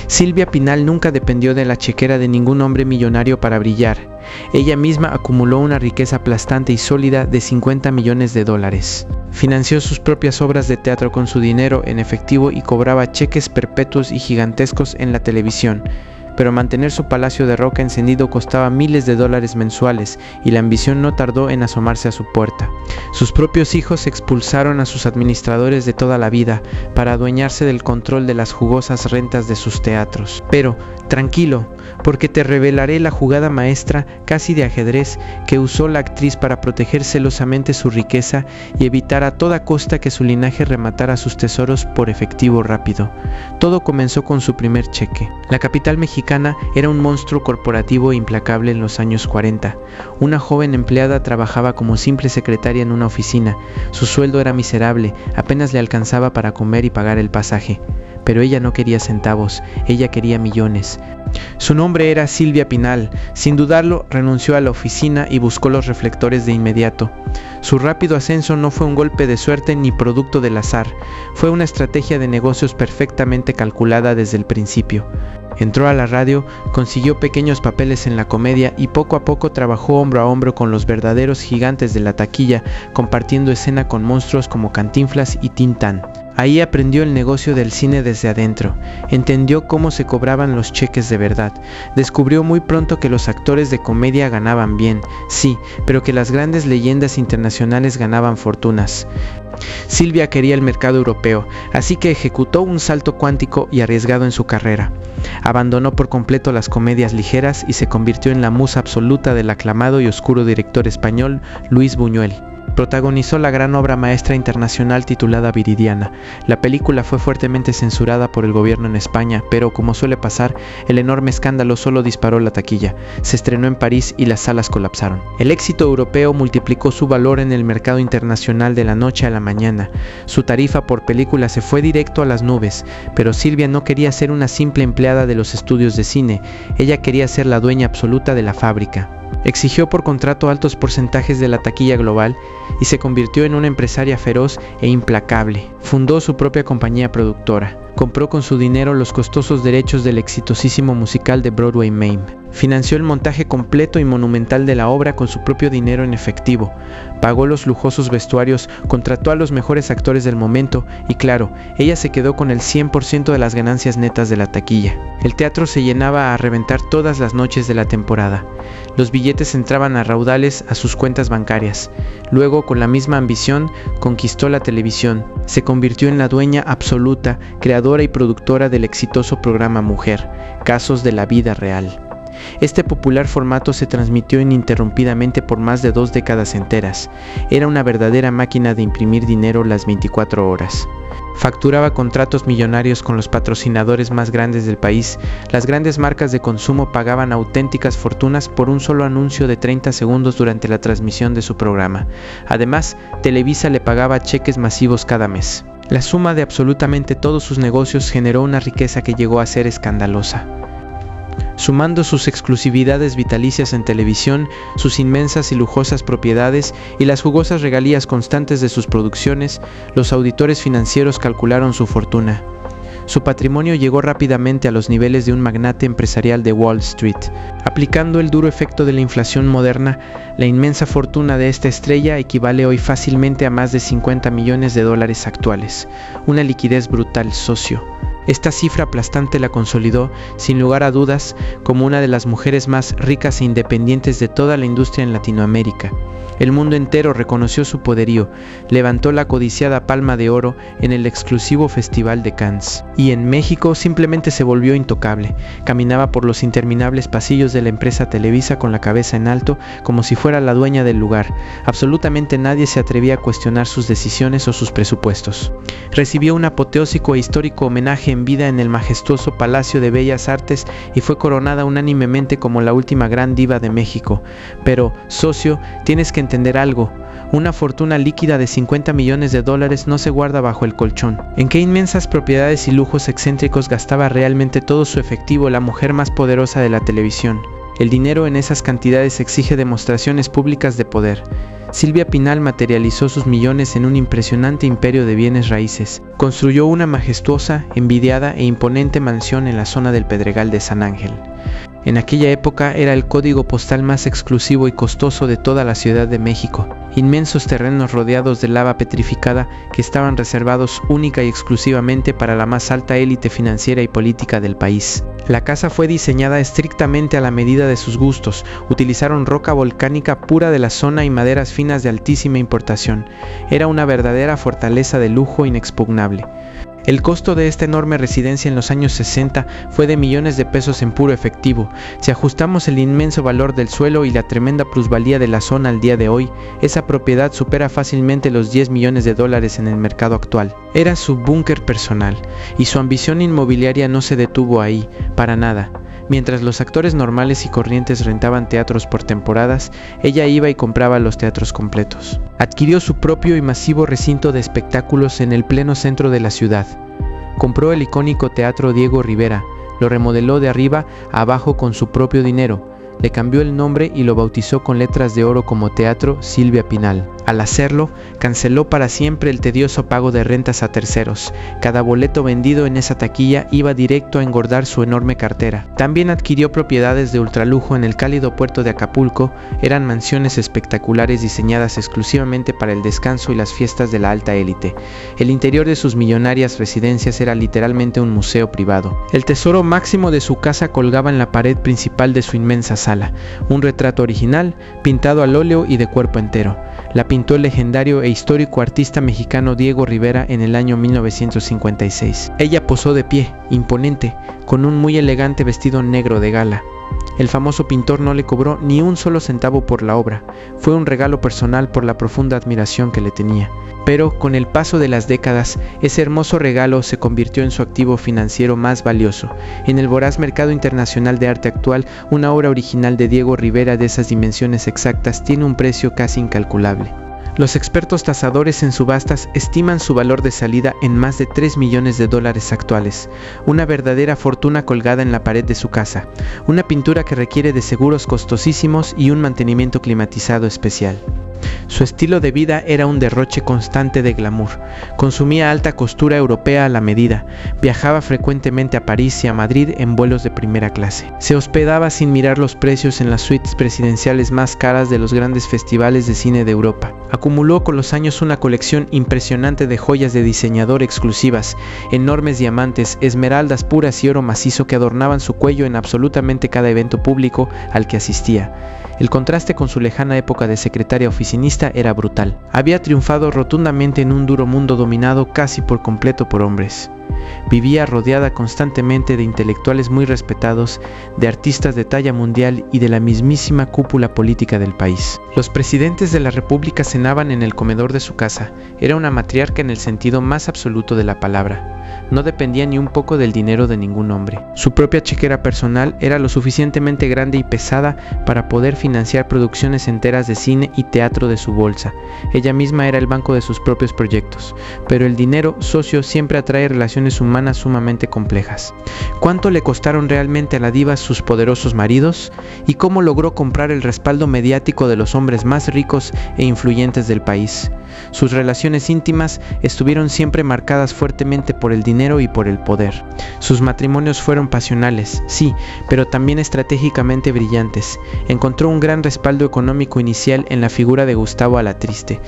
Silvia Pinal nunca dependió de la chequera de ningún hombre millonario para brillar. Ella misma acumuló una riqueza aplastante y sólida de 50 millones de dólares. Financió sus propias obras de teatro con su dinero en efectivo y cobraba cheques perpetuos y gigantescos en la televisión. Pero mantener su palacio de roca encendido costaba miles de dólares mensuales y la ambición no tardó en asomarse a su puerta. Sus propios hijos expulsaron a sus administradores de toda la vida para adueñarse del control de las jugosas rentas de sus teatros. Pero, tranquilo, porque te revelaré la jugada maestra, casi de ajedrez, que usó la actriz para proteger celosamente su riqueza y evitar a toda costa que su linaje rematara sus tesoros por efectivo rápido. Todo comenzó con su primer cheque. La capital mexicana era un monstruo corporativo e implacable en los años 40. Una joven empleada trabajaba como simple secretaria en una oficina. Su sueldo era miserable, apenas le alcanzaba para comer y pagar el pasaje. Pero ella no quería centavos, ella quería millones. Su nombre era Silvia Pinal. Sin dudarlo, renunció a la oficina y buscó los reflectores de inmediato. Su rápido ascenso no fue un golpe de suerte ni producto del azar, fue una estrategia de negocios perfectamente calculada desde el principio. Entró a la radio, consiguió pequeños papeles en la comedia y poco a poco trabajó hombro a hombro con los verdaderos gigantes de la taquilla, compartiendo escena con monstruos como Cantinflas y Tin Tan. Ahí aprendió el negocio del cine desde adentro, entendió cómo se cobraban los cheques de verdad, descubrió muy pronto que los actores de comedia ganaban bien, sí, pero que las grandes leyendas internacionales ganaban fortunas. Silvia quería el mercado europeo, así que ejecutó un salto cuántico y arriesgado en su carrera. Abandonó por completo las comedias ligeras y se convirtió en la musa absoluta del aclamado y oscuro director español Luis Buñuel. Protagonizó la gran obra maestra internacional titulada Viridiana. La película fue fuertemente censurada por el gobierno en España, pero como suele pasar, el enorme escándalo solo disparó la taquilla. Se estrenó en París y las salas colapsaron. El éxito europeo multiplicó su valor en el mercado internacional de la noche a la mañana. Su tarifa por película se fue directo a las nubes, pero Silvia no quería ser una simple empleada de los estudios de cine. Ella quería ser la dueña absoluta de la fábrica. Exigió por contrato altos porcentajes de la taquilla global y se convirtió en una empresaria feroz e implacable. Fundó su propia compañía productora. Compró con su dinero los costosos derechos del exitosísimo musical de Broadway Mame. Financió el montaje completo y monumental de la obra con su propio dinero en efectivo. Pagó los lujosos vestuarios, contrató a los mejores actores del momento y claro, ella se quedó con el 100% de las ganancias netas de la taquilla. El teatro se llenaba a reventar todas las noches de la temporada. Los billetes entraban a raudales a sus cuentas bancarias. Luego, con la misma ambición, conquistó la televisión. Se convirtió en la dueña absoluta, creadora y productora del exitoso programa Mujer, Casos de la Vida Real. Este popular formato se transmitió ininterrumpidamente por más de 2 décadas enteras. Era una verdadera máquina de imprimir dinero las 24 horas. Facturaba contratos millonarios con los patrocinadores más grandes del país. Las grandes marcas de consumo pagaban auténticas fortunas por un solo anuncio de 30 segundos durante la transmisión de su programa. Además, Televisa le pagaba cheques masivos cada mes. La suma de absolutamente todos sus negocios generó una riqueza que llegó a ser escandalosa. Sumando sus exclusividades vitalicias en televisión, sus inmensas y lujosas propiedades y las jugosas regalías constantes de sus producciones, los auditores financieros calcularon su fortuna. Su patrimonio llegó rápidamente a los niveles de un magnate empresarial de Wall Street. Aplicando el duro efecto de la inflación moderna, la inmensa fortuna de esta estrella equivale hoy fácilmente a más de 50 millones de dólares actuales. Una liquidez brutal, socio. Esta cifra aplastante la consolidó, sin lugar a dudas, como una de las mujeres más ricas e independientes de toda la industria en Latinoamérica. El mundo entero reconoció su poderío, levantó la codiciada Palma de Oro en el exclusivo Festival de Cannes. Y en México simplemente se volvió intocable. Caminaba por los interminables pasillos de la empresa Televisa con la cabeza en alto, como si fuera la dueña del lugar. Absolutamente nadie se atrevía a cuestionar sus decisiones o sus presupuestos. Recibió un apoteósico e histórico homenaje en vida en el majestuoso Palacio de Bellas Artes y fue coronada unánimemente como la última gran diva de México. Pero, socio, tienes que entender algo. Una fortuna líquida de 50 millones de dólares no se guarda bajo el colchón. ¿En qué inmensas propiedades y lujos excéntricos gastaba realmente todo su efectivo la mujer más poderosa de la televisión? El dinero en esas cantidades exige demostraciones públicas de poder. Silvia Pinal materializó sus millones en un impresionante imperio de bienes raíces. Construyó una majestuosa, envidiada e imponente mansión en la zona del Pedregal de San Ángel. En aquella época era el código postal más exclusivo y costoso de toda la Ciudad de México. Inmensos terrenos rodeados de lava petrificada que estaban reservados única y exclusivamente para la más alta élite financiera y política del país. La casa fue diseñada estrictamente a la medida de sus gustos. Utilizaron roca volcánica pura de la zona y maderas finas de altísima importación. Era una verdadera fortaleza de lujo inexpugnable. El costo de esta enorme residencia en los años 60 fue de millones de pesos en puro efectivo. Si ajustamos el inmenso valor del suelo y la tremenda plusvalía de la zona al día de hoy, esa propiedad supera fácilmente los 10 millones de dólares en el mercado actual. Era su búnker personal, y su ambición inmobiliaria no se detuvo ahí, para nada. Mientras los actores normales y corrientes rentaban teatros por temporadas, ella iba y compraba los teatros completos. Adquirió su propio y masivo recinto de espectáculos en el pleno centro de la ciudad. Compró el icónico Teatro Diego Rivera, lo remodeló de arriba a abajo con su propio dinero, le cambió el nombre y lo bautizó con letras de oro como Teatro Silvia Pinal. Al hacerlo, canceló para siempre el tedioso pago de rentas a terceros. Cada boleto vendido en esa taquilla iba directo a engordar su enorme cartera. También adquirió propiedades de ultralujo en el cálido puerto de Acapulco. Eran mansiones espectaculares diseñadas exclusivamente para el descanso y las fiestas de la alta élite. El interior de sus millonarias residencias era literalmente un museo privado. El tesoro máximo de su casa colgaba en la pared principal de su inmensa sala, un retrato original, pintado al óleo y de cuerpo entero. La pintó el legendario e histórico artista mexicano Diego Rivera en el año 1956. Ella posó de pie, imponente, con un muy elegante vestido negro de gala. El famoso pintor no le cobró ni un solo centavo por la obra. Fue un regalo personal por la profunda admiración que le tenía. Pero con el paso de las décadas, ese hermoso regalo se convirtió en su activo financiero más valioso. En el voraz mercado internacional de arte actual, una obra original de Diego Rivera de esas dimensiones exactas tiene un precio casi incalculable. Los expertos tasadores en subastas estiman su valor de salida en más de 3 millones de dólares actuales, una verdadera fortuna colgada en la pared de su casa, una pintura que requiere de seguros costosísimos y un mantenimiento climatizado especial. Su estilo de vida era un derroche constante de glamour. Consumía alta costura europea a la medida. Viajaba frecuentemente a París y a Madrid en vuelos de primera clase. Se hospedaba sin mirar los precios en las suites presidenciales más caras de los grandes festivales de cine de Europa. Acumuló con los años una colección impresionante de joyas de diseñador exclusivas, enormes diamantes, esmeraldas puras y oro macizo que adornaban su cuello en absolutamente cada evento público al que asistía. El contraste con su lejana época de secretaria oficinista era brutal. Había triunfado rotundamente en un duro mundo dominado casi por completo por hombres. Vivía rodeada constantemente de intelectuales muy respetados, de artistas de talla mundial y de la mismísima cúpula política del país. Los presidentes de la República cenaban en el comedor de su casa. Era una matriarca en el sentido más absoluto de la palabra. No dependía ni un poco del dinero de ningún hombre. Su propia chequera personal era lo suficientemente grande y pesada para poder financiar producciones enteras de cine y teatro de su bolsa. Ella misma era el banco de sus propios proyectos. Pero el dinero, socio, siempre atrae relaciones humanas sumamente complejas. ¿Cuánto le costaron realmente a la diva sus poderosos maridos? ¿Y cómo logró comprar el respaldo mediático de los hombres más ricos e influyentes del país? Sus relaciones íntimas estuvieron siempre marcadas fuertemente por el dinero y por el poder. Sus matrimonios fueron pasionales, sí, pero también estratégicamente brillantes. Encontró un gran respaldo económico inicial en la figura de Gustavo Alatriste.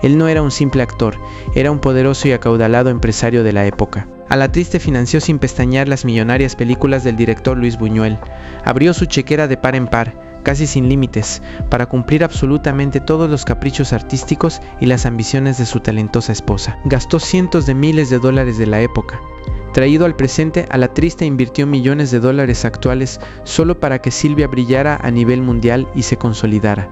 Él no era un simple actor, era un poderoso y acaudalado empresario de la época. Alatriste financió sin pestañear las millonarias películas del director Luis Buñuel. Abrió su chequera de par en par, casi sin límites, para cumplir absolutamente todos los caprichos artísticos y las ambiciones de su talentosa esposa. Gastó cientos de miles de dólares de la época. Traído al presente, Alatriste invirtió millones de dólares actuales solo para que Silvia brillara a nivel mundial y se consolidara.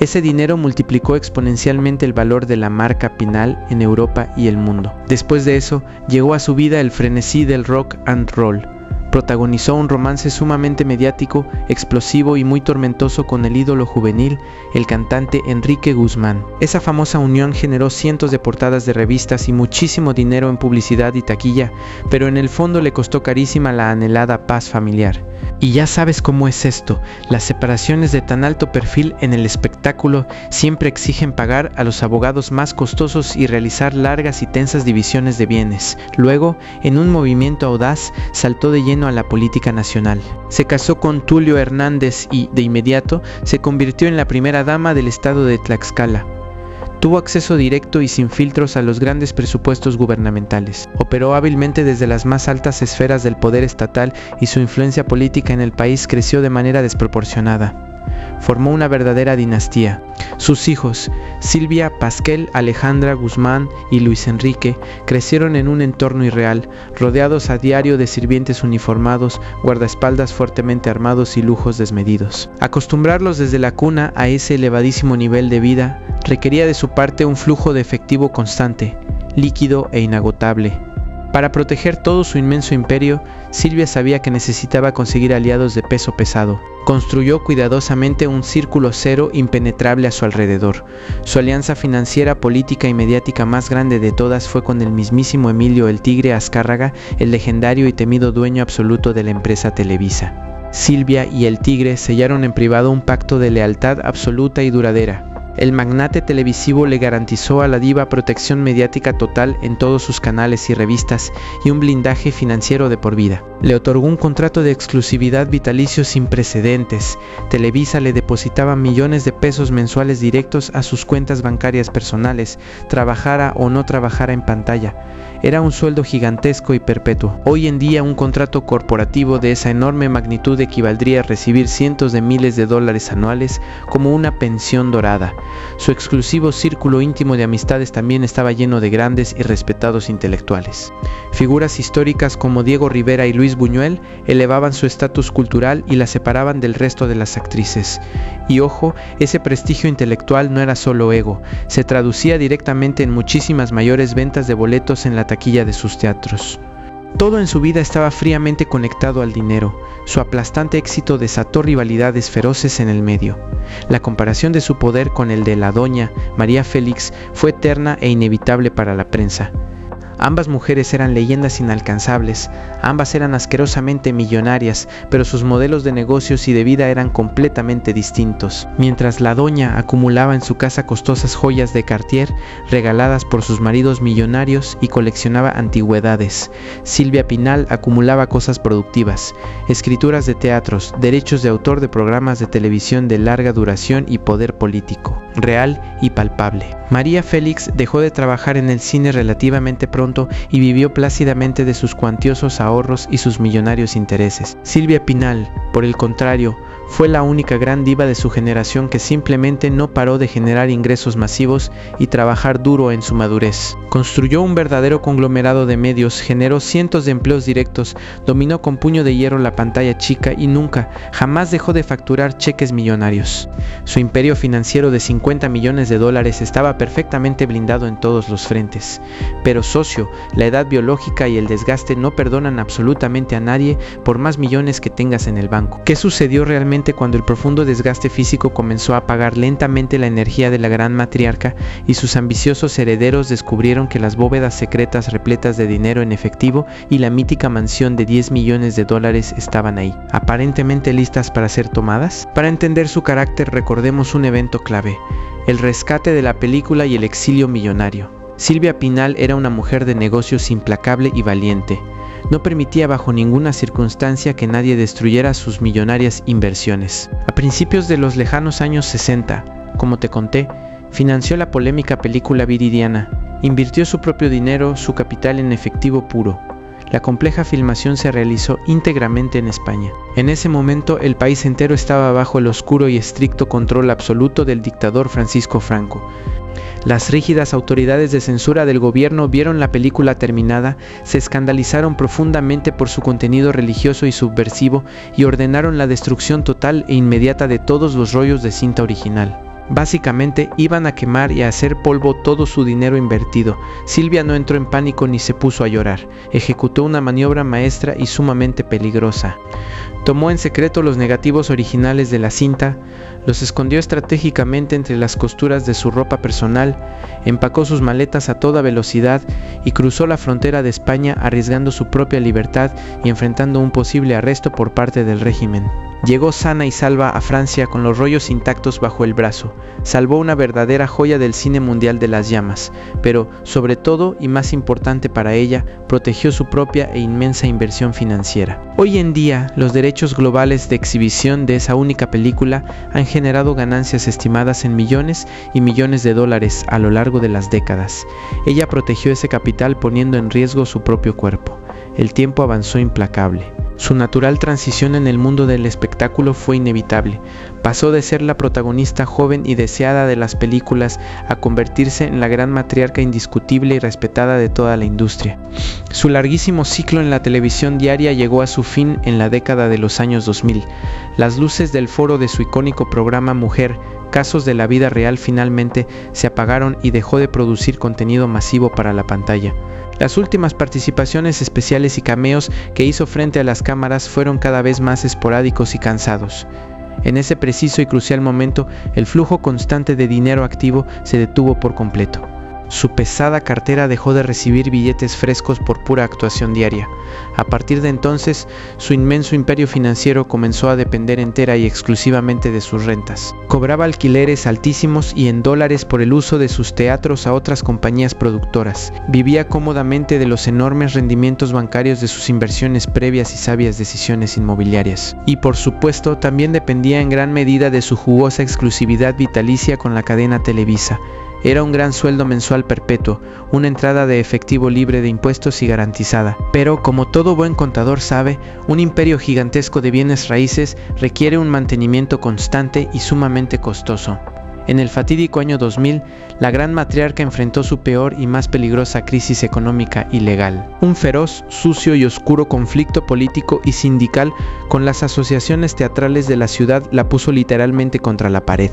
Ese dinero multiplicó exponencialmente el valor de la marca Pinal en Europa y el mundo. Después de eso, llegó a su vida el frenesí del rock and roll. protagonizó un romance sumamente mediático, explosivo y muy tormentoso con el ídolo juvenil, el cantante Enrique Guzmán. Esa famosa unión generó cientos de portadas de revistas y muchísimo dinero en publicidad y taquilla, pero en el fondo le costó carísima la anhelada paz familiar. Y ya sabes cómo es esto, las separaciones de tan alto perfil en el espectáculo siempre exigen pagar a los abogados más costosos y realizar largas y tensas divisiones de bienes. Luego, en un movimiento audaz, saltó de lleno a la política nacional. Se casó con Tulio Hernández y, de inmediato, se convirtió en la primera dama del estado de Tlaxcala. Tuvo acceso directo y sin filtros a los grandes presupuestos gubernamentales. Operó hábilmente desde las más altas esferas del poder estatal y su influencia política en el país creció de manera desproporcionada. Formó una verdadera dinastía. Sus hijos, Silvia, Pasquel, Alejandra, Guzmán y Luis Enrique, crecieron en un entorno irreal, rodeados a diario de sirvientes uniformados, guardaespaldas fuertemente armados y lujos desmedidos. Acostumbrarlos desde la cuna a ese elevadísimo nivel de vida requería de su parte un flujo de efectivo constante, líquido e inagotable. Para proteger todo su inmenso imperio, Silvia sabía que necesitaba conseguir aliados de peso pesado. Construyó cuidadosamente un círculo cero impenetrable a su alrededor. Su alianza financiera, política y mediática más grande de todas fue con el mismísimo Emilio el Tigre Azcárraga, el legendario y temido dueño absoluto de la empresa Televisa. Silvia y el Tigre sellaron en privado un pacto de lealtad absoluta y duradera. El magnate televisivo le garantizó a la diva protección mediática total en todos sus canales y revistas y un blindaje financiero de por vida. Le otorgó un contrato de exclusividad vitalicio sin precedentes. Televisa le depositaba millones de pesos mensuales directos a sus cuentas bancarias personales, trabajara o no trabajara en pantalla. Era un sueldo gigantesco y perpetuo. Hoy en día un contrato corporativo de esa enorme magnitud equivaldría a recibir cientos de miles de dólares anuales como una pensión dorada. Su exclusivo círculo íntimo de amistades también estaba lleno de grandes y respetados intelectuales. Figuras históricas como Diego Rivera y Luis Buñuel elevaban su estatus cultural y la separaban del resto de las actrices. Y ojo, ese prestigio intelectual no era solo ego, se traducía directamente en muchísimas mayores ventas de boletos en la taquilla de sus teatros. Todo en su vida estaba fríamente conectado al dinero. Su aplastante éxito desató rivalidades feroces en el medio. La comparación de su poder con el de la doña María Félix fue eterna e inevitable para la prensa. Ambas mujeres eran leyendas inalcanzables, ambas eran asquerosamente millonarias, pero sus modelos de negocios y de vida eran completamente distintos. Mientras la doña acumulaba en su casa costosas joyas de Cartier, regaladas por sus maridos millonarios, y coleccionaba antigüedades, Silvia Pinal acumulaba cosas productivas, escrituras de teatros, derechos de autor de programas de televisión de larga duración y poder político, real y palpable. María Félix dejó de trabajar en el cine relativamente pronto y vivió plácidamente de sus cuantiosos ahorros y sus millonarios intereses. Silvia Pinal, por el contrario, fue la única gran diva de su generación que simplemente no paró de generar ingresos masivos y trabajar duro en su madurez. Construyó un verdadero conglomerado de medios, generó cientos de empleos directos, dominó con puño de hierro la pantalla chica y nunca, jamás dejó de facturar cheques millonarios. Su imperio financiero de 50 millones de dólares estaba perfectamente blindado en todos los frentes. Pero socio, la edad biológica y el desgaste no perdonan absolutamente a nadie por más millones que tengas en el banco. ¿Qué sucedió realmente cuando el profundo desgaste físico comenzó a apagar lentamente la energía de la gran matriarca y sus ambiciosos herederos descubrieron que las bóvedas secretas repletas de dinero en efectivo y la mítica mansión de 10 millones de dólares estaban ahí, aparentemente listas para ser tomadas? Para entender su carácter recordemos un evento clave, el rescate de la película y el exilio millonario. Silvia Pinal era una mujer de negocios implacable y valiente. No permitía bajo ninguna circunstancia que nadie destruyera sus millonarias inversiones. A principios de los lejanos años 60, como te conté, financió la polémica película Viridiana. Invirtió su propio dinero, su capital en efectivo puro. La compleja filmación se realizó íntegramente en España. En ese momento el país entero estaba bajo el oscuro y estricto control absoluto del dictador Francisco Franco. Las rígidas autoridades de censura del gobierno vieron la película terminada, se escandalizaron profundamente por su contenido religioso y subversivo y ordenaron la destrucción total e inmediata de todos los rollos de cinta original. Básicamente iban a quemar y a hacer polvo todo su dinero invertido. Silvia no entró en pánico ni se puso a llorar. Ejecutó una maniobra maestra y sumamente peligrosa. Tomó en secreto los negativos originales de la cinta, los escondió estratégicamente entre las costuras de su ropa personal, empacó sus maletas a toda velocidad y cruzó la frontera de España arriesgando su propia libertad y enfrentando un posible arresto por parte del régimen. Llegó sana y salva a Francia con los rollos intactos bajo el brazo. Salvó una verdadera joya del cine mundial de las llamas, pero, sobre todo y más importante para ella, protegió su propia e inmensa inversión financiera. Hoy en día, los derechos globales de exhibición de esa única película han generado ganancias estimadas en millones y millones de dólares a lo largo de las décadas. Ella protegió ese capital poniendo en riesgo su propio cuerpo. El tiempo avanzó implacable. Su natural transición en el mundo del espectáculo fue inevitable. Pasó de ser la protagonista joven y deseada de las películas a convertirse en la gran matriarca indiscutible y respetada de toda la industria. Su larguísimo ciclo en la televisión diaria llegó a su fin en la década de los años 2000. Las luces del foro de su icónico programa Mujer, Casos de la Vida Real finalmente se apagaron y dejó de producir contenido masivo para la pantalla. Las últimas participaciones especiales y cameos que hizo frente a las cámaras fueron cada vez más esporádicos y cansados. En ese preciso y crucial momento, el flujo constante de dinero activo se detuvo por completo. Su pesada cartera dejó de recibir billetes frescos por pura actuación diaria. A partir de entonces, su inmenso imperio financiero comenzó a depender entera y exclusivamente de sus rentas. Cobraba alquileres altísimos y en dólares por el uso de sus teatros a otras compañías productoras. Vivía cómodamente de los enormes rendimientos bancarios de sus inversiones previas y sabias decisiones inmobiliarias. Y por supuesto, también dependía en gran medida de su jugosa exclusividad vitalicia con la cadena Televisa. Era un gran sueldo mensual perpetuo, una entrada de efectivo libre de impuestos y garantizada. Pero, como todo buen contador sabe, un imperio gigantesco de bienes raíces requiere un mantenimiento constante y sumamente costoso. En el fatídico año 2000, la gran matriarca enfrentó su peor y más peligrosa crisis económica y legal. Un feroz, sucio y oscuro conflicto político y sindical con las asociaciones teatrales de la ciudad la puso literalmente contra la pared.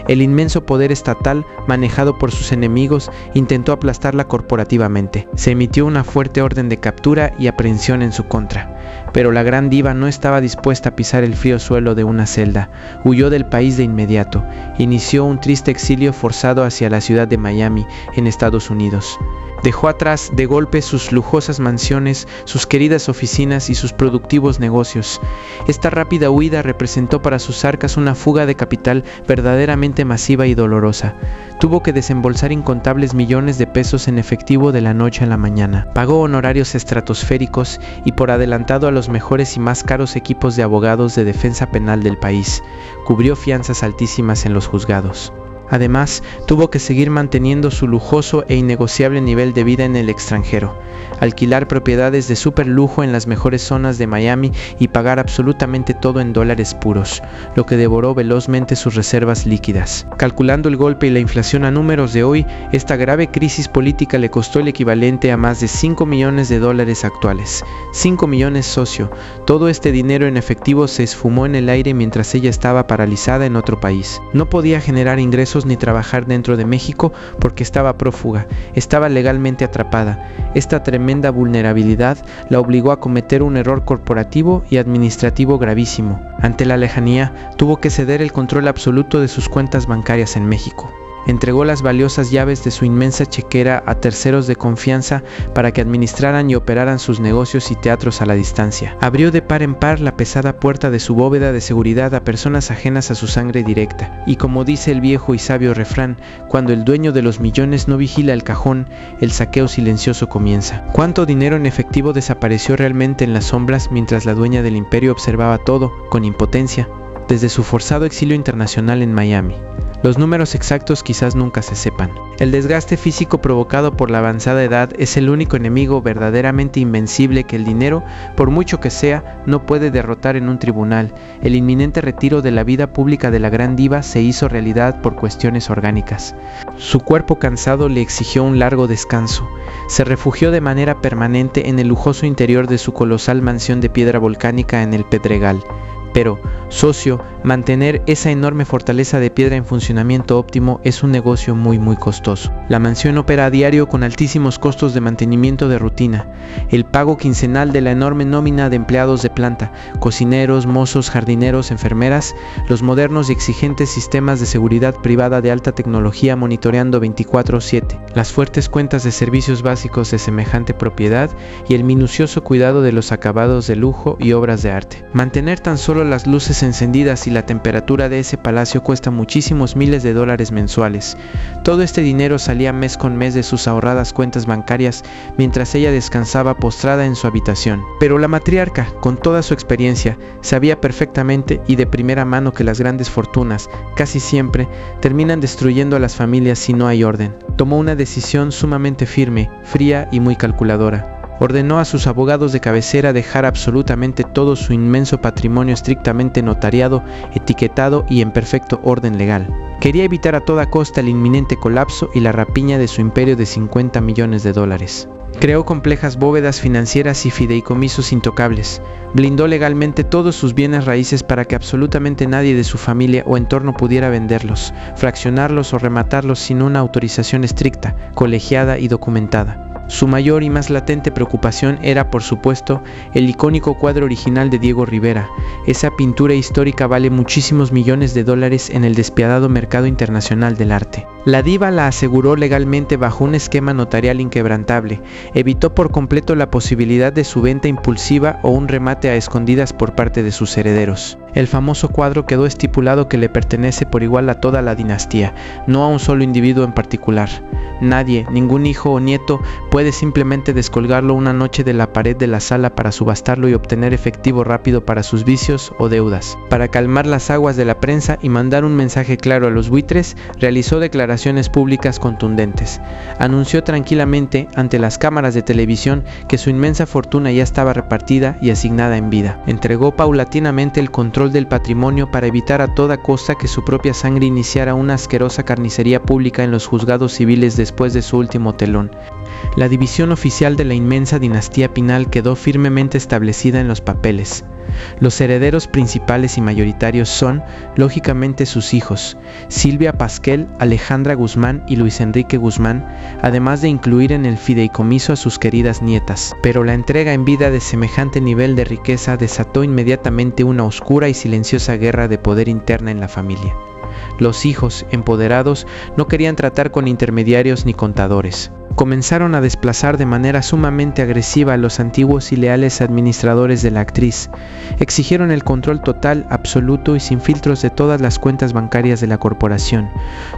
El inmenso poder estatal, manejado por sus enemigos, intentó aplastarla corporativamente. Se emitió una fuerte orden de captura y aprehensión en su contra. Pero la gran diva no estaba dispuesta a pisar el frío suelo de una celda. Huyó del país de inmediato. Inició un triste exilio forzado hacia la ciudad de Miami, en Estados Unidos. Dejó atrás de golpe sus lujosas mansiones, sus queridas oficinas y sus productivos negocios. Esta rápida huida representó para sus arcas una fuga de capital verdaderamente masiva y dolorosa. Tuvo que desembolsar incontables millones de pesos en efectivo de la noche a la mañana. Pagó honorarios estratosféricos y por adelantado a los mejores y más caros equipos de abogados de defensa penal del país. Cubrió fianzas altísimas en los juzgados. Además, tuvo que seguir manteniendo su lujoso e innegociable nivel de vida en el extranjero, alquilar propiedades de superlujo en las mejores zonas de Miami y pagar absolutamente todo en dólares puros, lo que devoró velozmente sus reservas líquidas. Calculando el golpe y la inflación a números de hoy, esta grave crisis política le costó el equivalente a más de 5 millones de dólares actuales. 5 millones, socio. Todo este dinero en efectivo se esfumó en el aire mientras ella estaba paralizada en otro país. No podía generar ingresos ni trabajar dentro de México porque estaba prófuga, estaba legalmente atrapada. Esta tremenda vulnerabilidad la obligó a cometer un error corporativo y administrativo gravísimo. Ante la lejanía, tuvo que ceder el control absoluto de sus cuentas bancarias en México. Entregó las valiosas llaves de su inmensa chequera a terceros de confianza para que administraran y operaran sus negocios y teatros a la distancia. Abrió de par en par la pesada puerta de su bóveda de seguridad a personas ajenas a su sangre directa. Y como dice el viejo y sabio refrán, cuando el dueño de los millones no vigila el cajón, el saqueo silencioso comienza. ¿Cuánto dinero en efectivo desapareció realmente en las sombras mientras la dueña del imperio observaba todo, con impotencia, desde su forzado exilio internacional en Miami? Los números exactos quizás nunca se sepan. El desgaste físico provocado por la avanzada edad es el único enemigo verdaderamente invencible que el dinero, por mucho que sea, no puede derrotar en un tribunal. El inminente retiro de la vida pública de la gran diva se hizo realidad por cuestiones orgánicas. Su cuerpo cansado le exigió un largo descanso. Se refugió de manera permanente en el lujoso interior de su colosal mansión de piedra volcánica en el Pedregal. Pero, socio, mantener esa enorme fortaleza de piedra en funcionamiento óptimo es un negocio muy costoso. La mansión opera a diario con altísimos costos de mantenimiento de rutina, el pago quincenal de la enorme nómina de empleados de planta, cocineros, mozos, jardineros, enfermeras, los modernos y exigentes sistemas de seguridad privada de alta tecnología monitoreando 24/7, las fuertes cuentas de servicios básicos de semejante propiedad y el minucioso cuidado de los acabados de lujo y obras de arte. Mantener tan solo las luces encendidas y la temperatura de ese palacio cuesta muchísimos miles de dólares mensuales. Todo este dinero salía mes con mes de sus ahorradas cuentas bancarias mientras ella descansaba postrada en su habitación. Pero la matriarca, con toda su experiencia, sabía perfectamente y de primera mano que las grandes fortunas, casi siempre, terminan destruyendo a las familias si no hay orden. Tomó una decisión sumamente firme, fría y muy calculadora. Ordenó a sus abogados de cabecera dejar absolutamente todo su inmenso patrimonio estrictamente notariado, etiquetado y en perfecto orden legal. Quería evitar a toda costa el inminente colapso y la rapiña de su imperio de 50 millones de dólares. Creó complejas bóvedas financieras y fideicomisos intocables. Blindó legalmente todos sus bienes raíces para que absolutamente nadie de su familia o entorno pudiera venderlos, fraccionarlos o rematarlos sin una autorización estricta, colegiada y documentada. Su mayor y más latente preocupación era, por supuesto, el icónico cuadro original de Diego Rivera. Esa pintura histórica vale muchísimos millones de dólares en el despiadado mercado internacional del arte. La diva la aseguró legalmente bajo un esquema notarial inquebrantable, evitó por completo la posibilidad de su venta impulsiva o un remate a escondidas por parte de sus herederos. El famoso cuadro quedó estipulado que le pertenece por igual a toda la dinastía, no a un solo individuo en particular. Nadie, ningún hijo o nieto, puede simplemente descolgarlo una noche de la pared de la sala para subastarlo y obtener efectivo rápido para sus vicios o deudas. Para calmar las aguas de la prensa y mandar un mensaje claro a los buitres, realizó declaraciones públicas contundentes. Anunció tranquilamente ante las cámaras de televisión que su inmensa fortuna ya estaba repartida y asignada en vida. Entregó paulatinamente el control del patrimonio para evitar a toda costa que su propia sangre iniciara una asquerosa carnicería pública en los juzgados civiles después de su último telón. La división oficial de la inmensa dinastía Pinal quedó firmemente establecida en los papeles. Los herederos principales y mayoritarios son, lógicamente, sus hijos, Silvia Pasquel, Alejandra Guzmán y Luis Enrique Guzmán, además de incluir en el fideicomiso a sus queridas nietas. Pero la entrega en vida de semejante nivel de riqueza desató inmediatamente una oscura y silenciosa guerra de poder interna en la familia. Los hijos, empoderados, no querían tratar con intermediarios ni contadores. Comenzaron a desplazar de manera sumamente agresiva a los antiguos y leales administradores de la actriz. Exigieron el control total, absoluto y sin filtros de todas las cuentas bancarias de la corporación.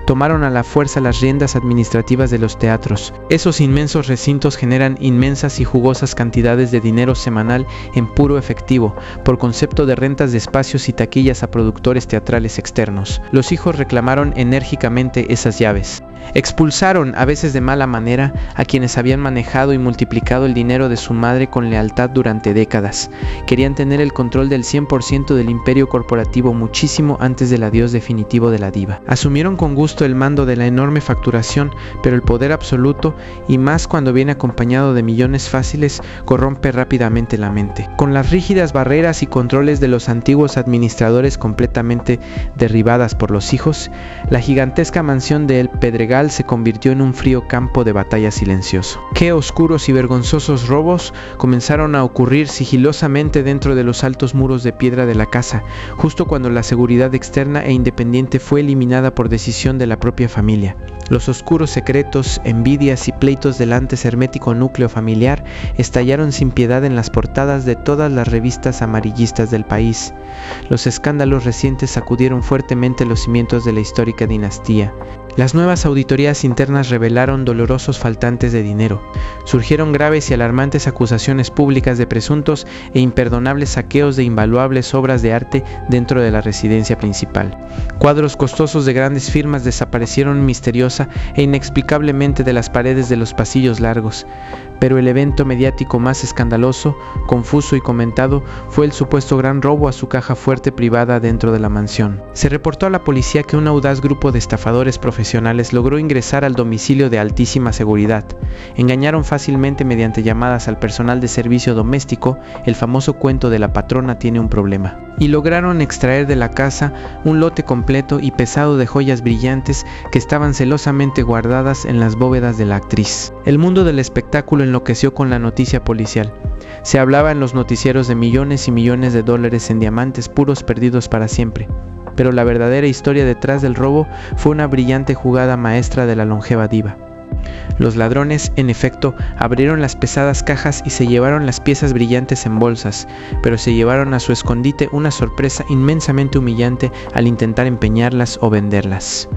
Tomaron a la fuerza las riendas administrativas de los teatros. Esos inmensos recintos generan inmensas y jugosas cantidades de dinero semanal en puro efectivo, por concepto de rentas de espacios y taquillas a productores teatrales externos. Los hijos reclamaron enérgicamente esas llaves. Expulsaron, a veces de mala manera, a quienes habían manejado y multiplicado el dinero de su madre con lealtad durante décadas. Querían tener el control del 100% del imperio corporativo muchísimo antes del adiós definitivo de la diva. Asumieron con gusto el mando de la enorme facturación, pero el poder absoluto, y más cuando viene acompañado de millones fáciles, corrompe rápidamente la mente. Con las rígidas barreras y controles de los antiguos administradores completamente derribadas por los hijos, la gigantesca mansión de El Pedregal se convirtió en un frío campo de batalla silencioso. Qué oscuros y vergonzosos robos comenzaron a ocurrir sigilosamente dentro de los altos muros de piedra de la casa, justo cuando la seguridad externa e independiente fue eliminada por decisión de la propia familia. Los oscuros secretos, envidias y pleitos del antes hermético núcleo familiar estallaron sin piedad en las portadas de todas las revistas amarillistas del país. Los escándalos recientes sacudieron fuertemente los cimientos de la histórica dinastía. Las nuevas auditorías internas revelaron dolorosos faltantes de dinero. Surgieron graves y alarmantes acusaciones públicas de presuntos e imperdonables saqueos de invaluables obras de arte dentro de la residencia principal. Cuadros costosos de grandes firmas desaparecieron misteriosa e inexplicablemente de las paredes de los pasillos largos. Pero el evento mediático más escandaloso, confuso y comentado fue el supuesto gran robo a su caja fuerte privada dentro de la mansión. Se reportó a la policía que un audaz grupo de estafadores profesionales logró ingresar al domicilio de altísima seguridad. Engañaron fácilmente mediante llamadas al personal de servicio doméstico el famoso cuento de la patrona tiene un problema. y lograron extraer de la casa un lote completo y pesado de joyas brillantes que estaban celosamente guardadas en las bóvedas de la actriz. El mundo del espectáculo enloqueció con la noticia policial. Se hablaba en los noticieros de millones y millones de dólares en diamantes puros perdidos para siempre. Pero la verdadera historia detrás del robo fue una brillante jugada maestra de la longeva diva. Los ladrones, en efecto, abrieron las pesadas cajas y se llevaron las piezas brillantes en bolsas, pero se llevaron a su escondite una sorpresa inmensamente humillante al intentar empeñarlas o venderlas.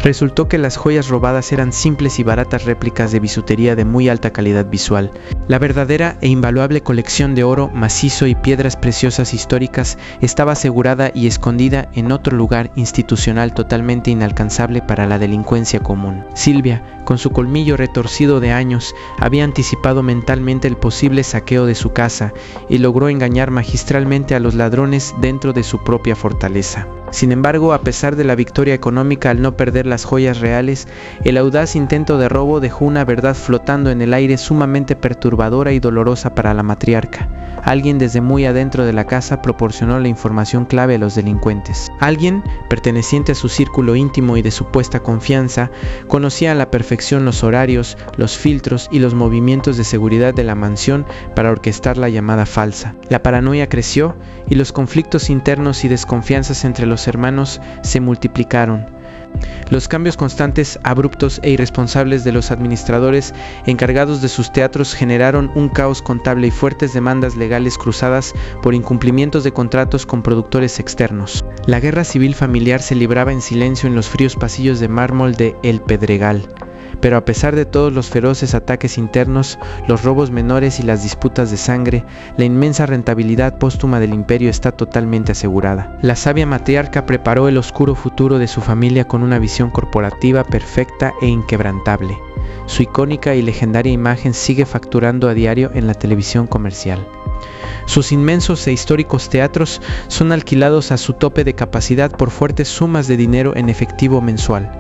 Resultó que las joyas robadas eran simples y baratas réplicas de bisutería de muy alta calidad visual. La verdadera e invaluable colección de oro macizo y piedras preciosas históricas estaba asegurada y escondida en otro lugar institucional totalmente inalcanzable para la delincuencia común. Silvia, con su colmillo retorcido de años, había anticipado mentalmente el posible saqueo de su casa y logró engañar magistralmente a los ladrones dentro de su propia fortaleza. Sin embargo, a pesar de la victoria económica al no perder las joyas reales, el audaz intento de robo dejó una verdad flotando en el aire sumamente perturbadora y dolorosa para la matriarca. Alguien desde muy adentro de la casa proporcionó la información clave a los delincuentes. Alguien, perteneciente a su círculo íntimo y de supuesta confianza, conocía a la perfección los horarios, los filtros y los movimientos de seguridad de la mansión para orquestar la llamada falsa. La paranoia creció y los conflictos internos y desconfianzas entre los hermanos se multiplicaron. Los cambios constantes, abruptos e irresponsables de los administradores encargados de sus teatros generaron un caos contable y fuertes demandas legales cruzadas por incumplimientos de contratos con productores externos. La guerra civil familiar se libraba en silencio en los fríos pasillos de mármol de El Pedregal. Pero a pesar de todos los feroces ataques internos, los robos menores y las disputas de sangre, la inmensa rentabilidad póstuma del imperio está totalmente asegurada. La sabia matriarca preparó el oscuro futuro de su familia con una visión corporativa perfecta e inquebrantable. Su icónica y legendaria imagen sigue facturando a diario en la televisión comercial. Sus inmensos e históricos teatros son alquilados a su tope de capacidad por fuertes sumas de dinero en efectivo mensual.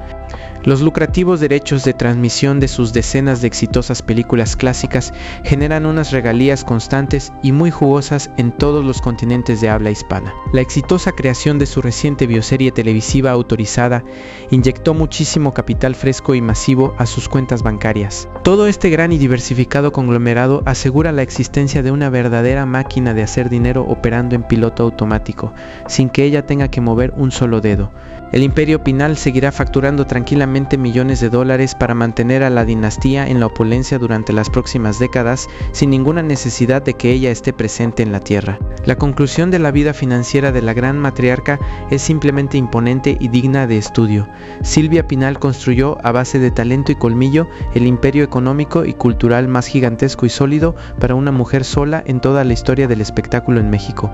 Los lucrativos derechos de transmisión de sus decenas de exitosas películas clásicas generan unas regalías constantes y muy jugosas en todos los continentes de habla hispana. La exitosa creación de su reciente bioserie televisiva autorizada inyectó muchísimo capital fresco y masivo a sus cuentas bancarias. Todo este gran y diversificado conglomerado asegura la existencia de una verdadera máquina de hacer dinero operando en piloto automático, sin que ella tenga que mover un solo dedo. El Imperio Pinal seguirá facturando tranquilamente millones de dólares para mantener a la dinastía en la opulencia durante las próximas décadas sin ninguna necesidad de que ella esté presente en la tierra. La conclusión de la vida financiera de la gran matriarca es simplemente imponente y digna de estudio. Silvia Pinal construyó a base de talento y colmillo el imperio económico y cultural más gigantesco y sólido para una mujer sola en toda la historia del espectáculo en México.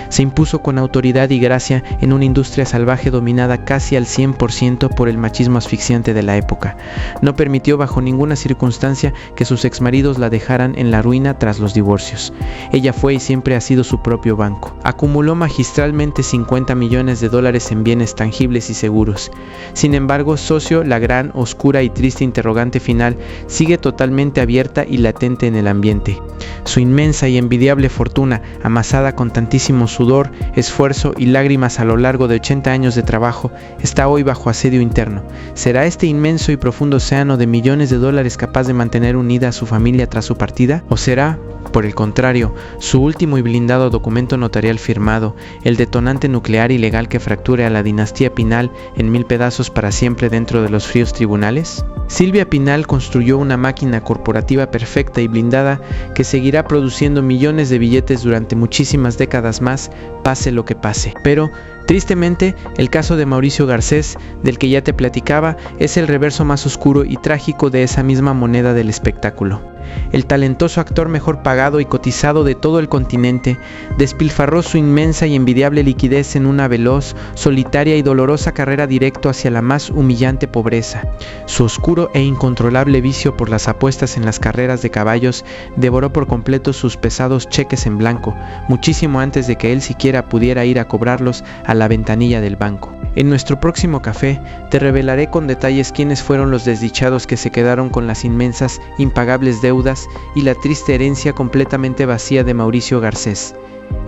Se impuso con autoridad y gracia en una industria salvaje dominada casi al 100% por el machismo asfixiante de la época. No permitió bajo ninguna circunstancia que sus exmaridos la dejaran en la ruina tras los divorcios. Ella fue y siempre ha sido su propio banco. Acumuló magistralmente 50 millones de dólares en bienes tangibles y seguros. Sin embargo, socio, la gran, oscura y triste interrogante final sigue totalmente abierta y latente en el ambiente. Su inmensa y envidiable fortuna, amasada con tantísimo sudor, esfuerzo y lágrimas a lo largo de 80 años de trabajo, está hoy bajo asedio interno. ¿Será este inmenso y profundo océano de millones de dólares capaz de mantener unida a su familia tras su partida? ¿O será, por el contrario, su último y blindado documento notarial firmado, el detonante nuclear y legal que fracture a la dinastía Pinal en 1000 pedazos para siempre dentro de los fríos tribunales? Silvia Pinal construyó una máquina corporativa perfecta y blindada que seguirá produciendo millones de billetes durante muchísimas décadas más, pase lo que pase. Pero, tristemente, el caso de Mauricio Garcés, del que ya te platicaba, es el reverso más oscuro y trágico de esa misma moneda del espectáculo. El talentoso actor mejor pagado y cotizado de todo el continente despilfarró su inmensa y envidiable liquidez en una veloz, solitaria y dolorosa carrera directo hacia la más humillante pobreza. Su oscuro e incontrolable vicio por las apuestas en las carreras de caballos devoró por completo sus pesados cheques en blanco, muchísimo antes de que él siquiera pudiera ir a cobrarlos a la ventanilla del banco. En nuestro próximo café te revelaré con detalles quiénes fueron los desdichados que se quedaron con las inmensas, impagables deudas y la triste herencia completamente vacía de Mauricio Garcés.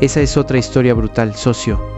Esa es otra historia brutal, socio.